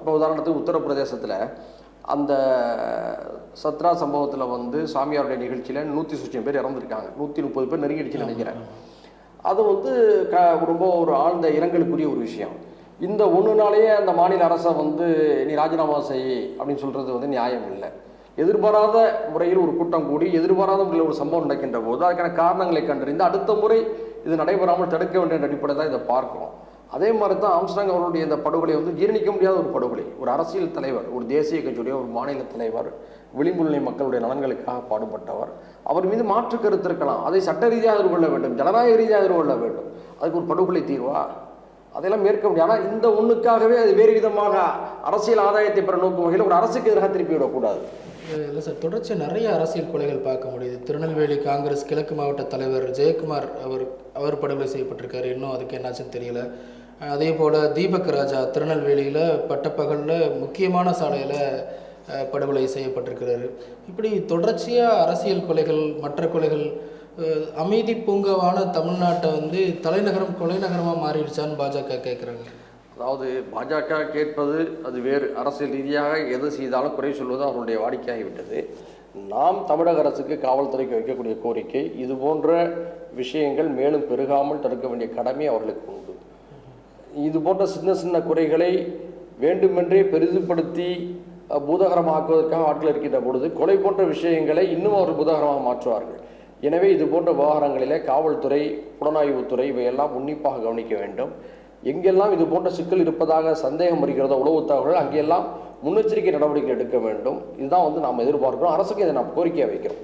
இப்போ உதாரணத்துக்கு உத்தரப்பிரதேசத்தில் அந்த சத்ரா சம்பவத்தில் வந்து சாமியாருடைய நிகழ்ச்சியில் 100 பேர் இறந்துருக்காங்க, 130 பேர் நெருங்கிடுச்சுன்னு நினைக்கிறேன். அது வந்து ரொம்ப ஒரு ஆழ்ந்த இரங்கலுக்குரிய ஒரு விஷயம். இந்த ஒன்று நாளையே அந்த மாநில அரசை வந்து நீ ராஜினாமா செய் அப்படின்னு சொல்கிறது வந்து நியாயம் இல்லை. எதிர்பாராத முறையில் ஒரு கூட்டம் கூடி எதிர்பாராத முறையில் ஒரு சம்பவம் நடக்கின்ற போது அதுக்கான காரணங்களை கண்டறிந்து அடுத்த முறை இது நடைபெறாமல் தடுக்க வேண்டிய அடிப்படை தான் இதை பார்க்கிறோம். அதே மாதிரி தான் ஆம்ஸ்ட்ராங் அவர்களுடைய இந்த படுகொலை வந்து ஜீரணிக்க முடியாத ஒரு படுகொலை. ஒரு அரசியல் தலைவர், ஒரு தேசிய கட்சியுடைய ஒரு மாநில தலைவர், விளிம்புநிலை மக்களுடைய நலன்களுக்காக பாடுபட்டவர். அவர் மீது மாற்று கருத்து இருக்கலாம், அதை சட்ட ரீதியாக எதிர்கொள்ள வேண்டும், ஜனநாயக ரீதியாக எதிர்கொள்ள வேண்டும். அதுக்கு ஒரு படுகொலை தீர்வா? அதெல்லாம் மேற்க முடியாது. ஆனால் இந்த ஒன்றுக்காகவே அது வேறு விதமாக அரசியல் ஆதாயத்தை பெற நோக்கும் வகையில் ஒரு அரசுக்கு எதிராக திருப்பி விடக்கூடாது. இல்லை சார், தொடர்ச்சி நிறைய அரசியல் கொலைகள் பார்க்க முடியுது. திருநெல்வேலி காங்கிரஸ் கிழக்கு மாவட்ட தலைவர் ஜெயக்குமார் அவர் படுகொலை செய்யப்பட்டிருக்காரு, இன்னும் அதுக்கு என்னாச்சுன்னு தெரியல. அதே போல் தீபக் ராஜா திருநெல்வேலியில் பட்டப்பகலில் முக்கியமான சாலையில் படுகொலை செய்யப்பட்டிருக்கிறாரு. இப்படி தொடர்ச்சியாக அரசியல் கொலைகள், மற்ற கொலைகள். அமைதி பூங்காவான தமிழ்நாட்டை வந்து தலைநகரம் கொலை நகரமாக மாறிடுச்சான்னு பாஜக கேட்குறாங்க. அதாவது பாஜக கேட்பது அது வேறு, அரசியல் ரீதியாக எது செய்தாலும் குறை சொல்வது அவர்களுடைய வாடிக்கையாகிவிட்டது. நாம் தமிழக அரசுக்கு, காவல்துறைக்கு வைக்கக்கூடிய கோரிக்கை, இது போன்ற விஷயங்கள் மேலும் பெருகாமல் தடுக்க வேண்டிய கடமை அவர்களுக்கு உண்டு. இது போன்ற சின்ன சின்ன குறைகளை வேண்டுமென்றே பெரிதுபடுத்தி பூதகரமாக்குவதற்காக ஆட்கள் இருக்கின்ற பொழுது கொலை போன்ற விஷயங்களை இன்னும் அவர்கள் பூதகரமாக மாற்றுவார்கள். எனவே இது போன்ற விவகாரங்களிலே காவல்துறை, புலனாய்வுத்துறை இவையெல்லாம் உன்னிப்பாக கவனிக்க வேண்டும். எங்கெல்லாம் இது போன்ற சிக்கல் இருப்பதாக சந்தேகம் வருகிறதோ உளவு தகவல்கள், அங்கெல்லாம் முன்னெச்சரிக்கை நடவடிக்கை எடுக்க வேண்டும். இதுதான் வந்து நாம் எதிர்பார்க்கிறோம். அரசுக்கு இதை நாம் கோரிக்கையாக வைக்கிறோம்.